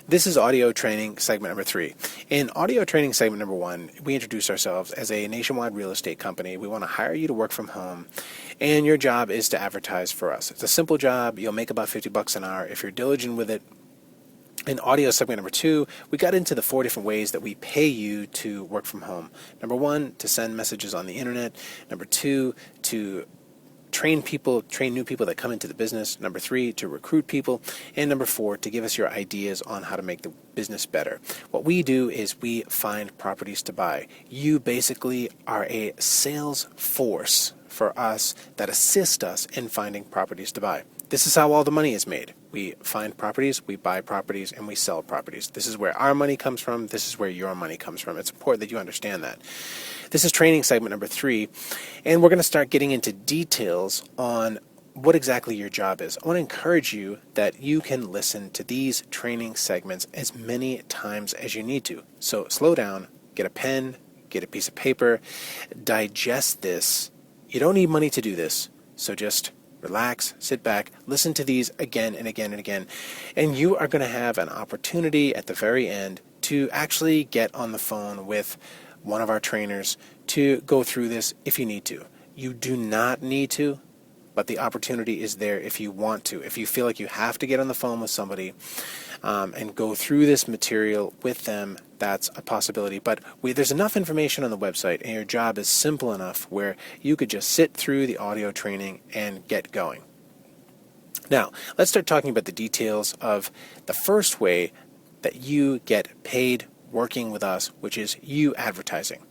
This is audio training segment number 3. In audio training segment number 1, we introduce ourselves as a nationwide real estate company. We want to hire you to work from home, and your job is to advertise for us. It's a simple job. You'll make about $50 an hour if you're diligent with it. In audio segment number 2, we got into the 4 different ways that we pay you to work from home. Number 1, to send messages on the internet. Number 2, to train new people that come into the business. Number 3, to recruit people. And number 4, to give us your ideas on how to make the business better. What we do is we find properties to buy. You basically are a sales force for us that assist us in finding properties to buy. This is how all the money is made. We find properties, we buy properties, and we sell properties. This is where our money comes from. This is where your money comes from. It's important that you understand that. This is training segment number 3, and we're going to start getting into details on what exactly your job is. I want to encourage you that you can listen to these training segments as many times as you need to. So slow down, get a pen, get a piece of paper, digest this. You don't need money to do this, so just relax, sit back, listen to these again and again and again, and you are going to have an opportunity at the very end to actually get on the phone with one of our trainers to go through this if you need to. You do not need to, but the opportunity is there if you want to. If you feel like you have to get on the phone with somebody and go through this material with them, that's a possibility. But there's enough information on the website, and your job is simple enough where you could just sit through the audio training and get going. Now, let's start talking about the details of the first way that you get paid working with us, which is you advertising.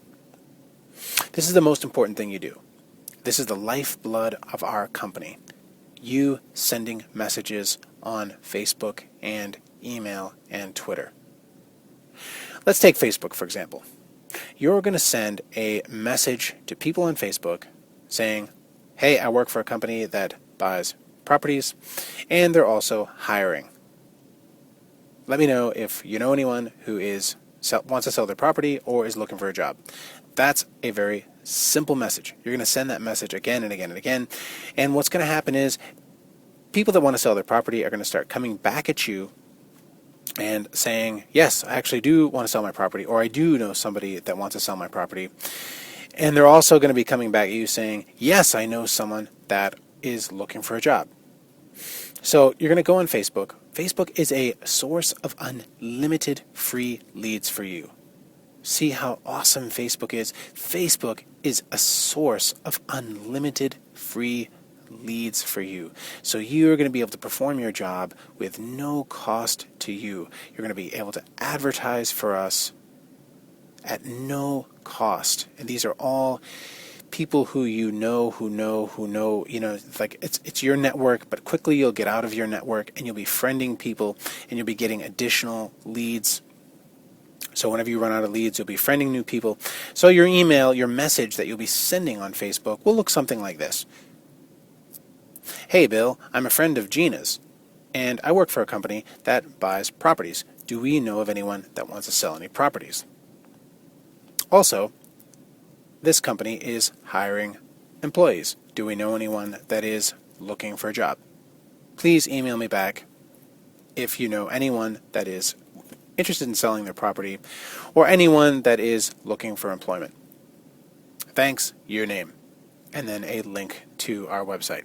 This is the most important thing you do. This is the lifeblood of our company. You sending messages on Facebook and email and Twitter. Let's take Facebook, for example. You're going to send a message to people on Facebook saying, hey, I work for a company that buys properties, and they're also hiring. Let me know if you know anyone who wants to sell their property or is looking for a job. That's a very simple message. You're going to send that message again and again and again. And what's going to happen is people that want to sell their property are going to start coming back at you and saying, yes, I actually do want to sell my property, or I do know somebody that wants to sell my property. And they're also going to be coming back at you saying, yes, I know someone that is looking for a job. So you're going to go on Facebook. Facebook is a source of unlimited free leads for you. See how awesome Facebook is? Facebook is a source of unlimited free leads for you. So you're going to be able to perform your job with no cost to you. You're going to be able to advertise for us at no cost. And these are all people who you know, like it's your network, but quickly you'll get out of your network and you'll be friending people and you'll be getting additional leads. So whenever you run out of leads, you'll be friending new people. So your email, your message that you'll be sending on Facebook will look something like this. Hey, Bill, I'm a friend of Gina's, and I work for a company that buys properties. Do we know of anyone that wants to sell any properties? Also, this company is hiring employees. Do we know anyone that is looking for a job? Please email me back if you know anyone that is interested in selling their property or anyone that is looking for employment. Thanks, your name, and then a link to our website.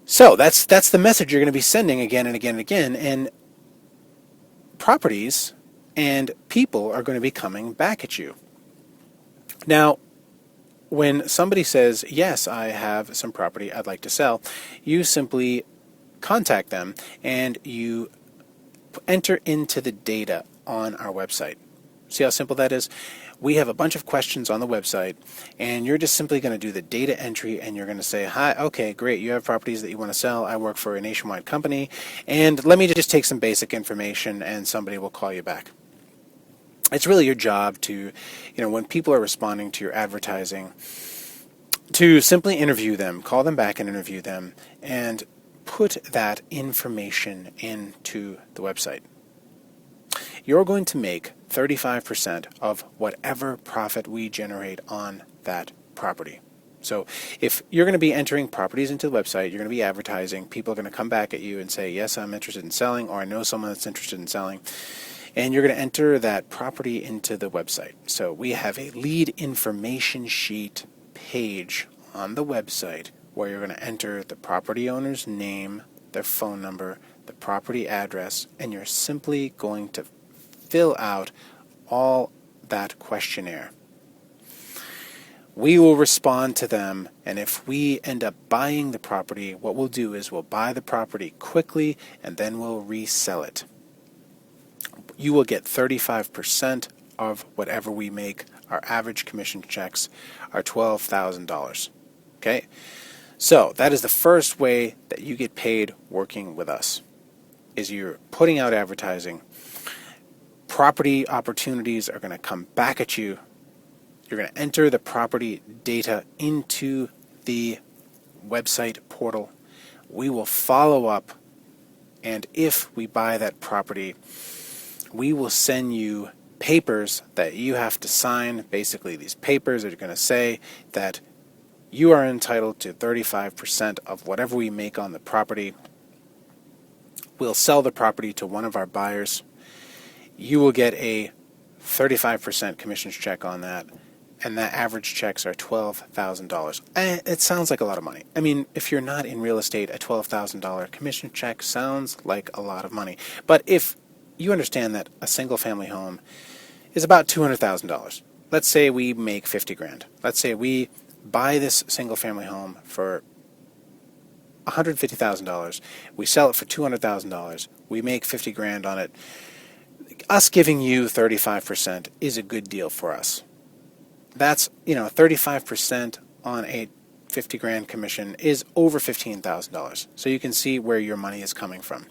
So that's the message you're going to be sending again and again and again, and properties and people are going to be coming back at you. Now, when somebody says, yes, I have some property I'd like to sell, you simply contact them and you enter into the data on our website. See how simple that is? We have a bunch of questions on the website, and you're just simply going to do the data entry, and you're going to say, hi, okay, great, you have properties that you want to sell. I work for a nationwide company, and let me just take some basic information, and somebody will call you back. It's really your job to, when people are responding to your advertising, to simply interview them, call them back and interview them, and put that information into the website. You're going to make 35% of whatever profit we generate on that property. So if you're going to be entering properties into the website, you're going to be advertising, people are going to come back at you and say, yes, I'm interested in selling, or I know someone that's interested in selling. And you're going to enter that property into the website. So we have a lead information sheet page on the website where you're going to enter the property owner's name, their phone number, the property address, and you're simply going to fill out all that questionnaire. We will respond to them, and if we end up buying the property, what we'll do is we'll buy the property quickly and then we'll resell it. You will get 35% of whatever we make. Our average commission checks are $12,000. Okay? So that is the first way that you get paid working with us, is you're putting out advertising. Property opportunities are going to come back at you. You're going to enter the property data into the website portal. We will follow up, and if we buy that property, we will send you papers that you have to sign. Basically, these papers are going to say that you are entitled to 35% of whatever we make on the property. We'll sell the property to one of our buyers. You will get a 35% commissions check on that, and the average checks are $12,000. It sounds like a lot of money. I mean, if you're not in real estate, a $12,000 commission check sounds like a lot of money. But if you understand that a single family home is about $200,000, let's say we make 50 grand. Let's say we buy this single family home for $150,000. We sell it for $200,000. We make 50 grand on it. Us giving you 35% is a good deal for us. That's, 35% on a 50 grand commission is over $15,000. So you can see where your money is coming from.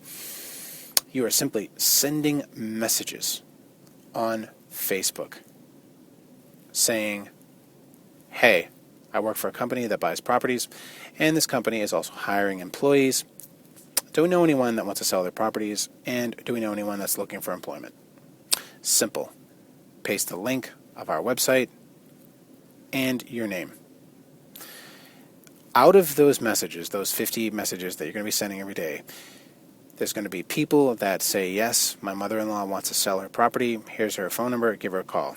You are simply sending messages on Facebook saying, hey, I work for a company that buys properties, and this company is also hiring employees. Do we know anyone that wants to sell their properties, and do we know anyone that's looking for employment? Simple. Paste the link of our website and your name. Out of those messages, those 50 messages that you're going to be sending every day, there's going to be people that say, yes, my mother-in-law wants to sell her property. Here's her phone number. Give her a call.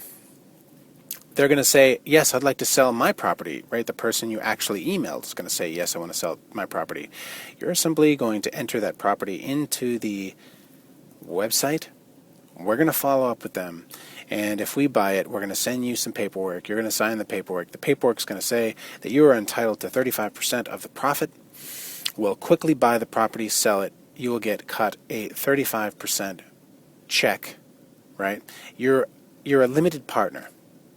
They're going to say, yes, I'd like to sell my property, right? The person you actually emailed is going to say, yes, I want to sell my property. You're simply going to enter that property into the website. We're going to follow up with them. And if we buy it, we're going to send you some paperwork. You're going to sign the paperwork. The paperwork's going to say that you are entitled to 35% of the profit. We'll quickly buy the property, sell it. You will get cut a 35% check, right? You're a limited partner,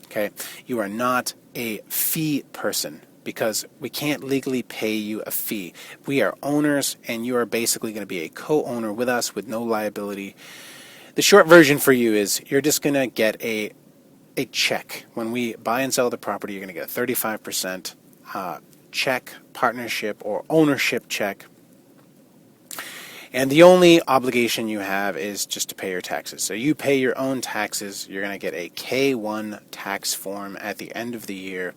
okay? You are not a fee person because we can't legally pay you a fee. We are owners, and you are basically going to be a co-owner with us with no liability. The short version for you is you're just going to get a check. When we buy and sell the property, you're going to get a 35% check, partnership, or ownership check. And the only obligation you have is just to pay your taxes. So you pay your own taxes. You're going to get a K-1 tax form at the end of the year.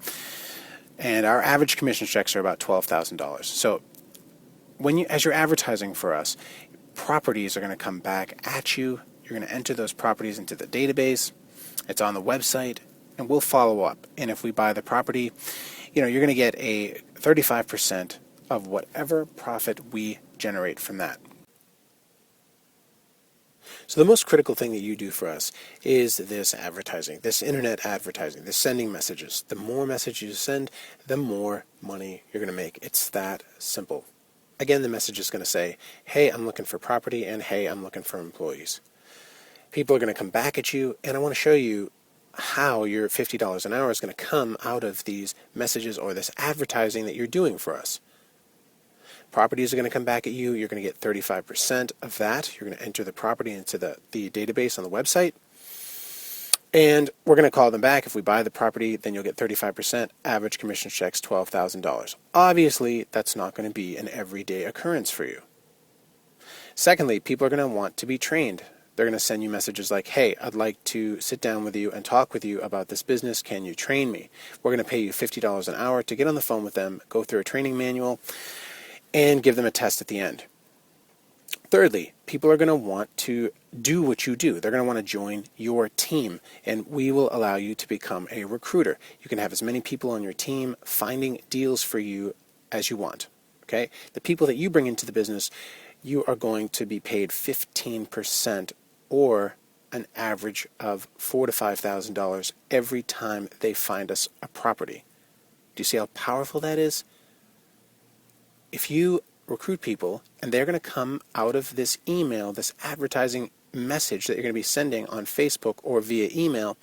And our average commission checks are about $12,000. So as you're advertising for us, properties are going to come back at you. You're going to enter those properties into the database. It's on the website, and we'll follow up. And if we buy the property, you're going to get a 35% of whatever profit we generate from that. So the most critical thing that you do for us is this advertising, this internet advertising, this sending messages. The more messages you send, the more money you're going to make. It's that simple. Again, the message is going to say, hey, I'm looking for property, and hey, I'm looking for employees. People are going to come back at you, and I want to show you how your $50 an hour is going to come out of these messages or this advertising that you're doing for us. Properties are going to come back at you. You're going to get 35% of that. You're going to enter the property into the database on the website. And we're going to call them back. If we buy the property, then you'll get 35%. Average commission checks $12,000. Obviously, that's not going to be an everyday occurrence for you. Secondly, people are going to want to be trained. They're going to send you messages like, hey, I'd like to sit down with you and talk with you about this business. Can you train me? We're going to pay you $50 an hour to get on the phone with them, go through a training manual, and give them a test at the end. Thirdly, people are going to want to do what you do. They're going to want to join your team, and we will allow you to become a recruiter. You can have as many people on your team finding deals for you as you want. Okay? The people that you bring into the business, you are going to be paid 15% or an average of $4,000 to $5,000 every time they find us a property. Do you see how powerful that is? If you recruit people and they're going to come out of this email, this advertising message that you're going to be sending on Facebook or via email,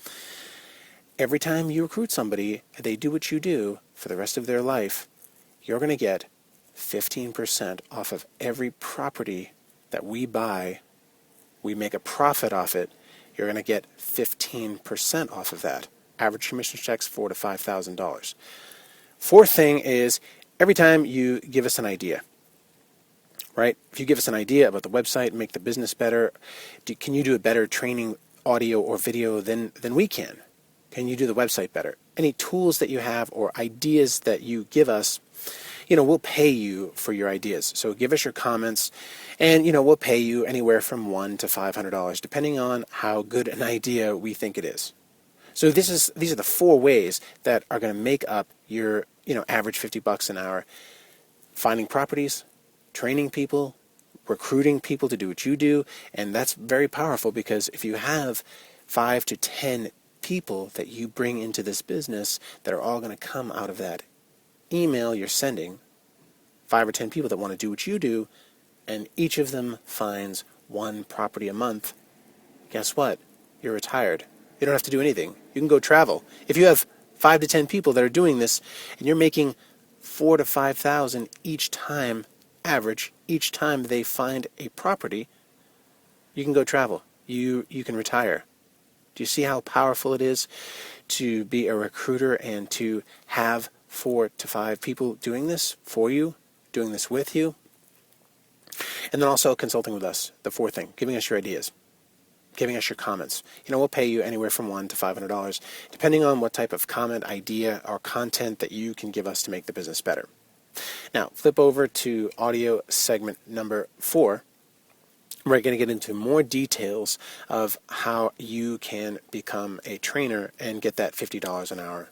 every time you recruit somebody and they do what you do for the rest of their life, you're going to get 15% off of every property that we buy. We make a profit off it. You're going to get 15% off of that. Average commission checks $4,000 to $5,000. Fourth thing is every time you give us an idea, right? If you give us an idea about the website, make the business better, can you do a better training audio or video than we can? Can you do the website better? Any tools that you have or ideas that you give us, we'll pay you for your ideas. So give us your comments, and, we'll pay you anywhere from $100 to $500, depending on how good an idea we think it is. So these are the 4 ways that are going to make up your, average $50 an hour. Finding properties, training people, recruiting people to do what you do, and that's very powerful because if you have 5 to 10 people that you bring into this business that are all going to come out of that email you're sending, 5 or 10 people that want to do what you do, and each of them finds 1 property a month, guess what? You're retired. You don't have to do anything. You can go travel. If you have 5 to 10 people that are doing this and you're making $4,000 to $5,000 each time, average, each time they find a property, you can go travel. You can retire. Do you see how powerful it is to be a recruiter and to have 4 to 5 people doing this for you, doing this with you? And then also consulting with us, the 4th thing, giving us your ideas, giving us your comments. We'll pay you anywhere from $100 to $500, depending on what type of comment, idea, or content that you can give us to make the business better. Now, flip over to audio segment number 4. We're going to get into more details of how you can become a trainer and get that $50 an hour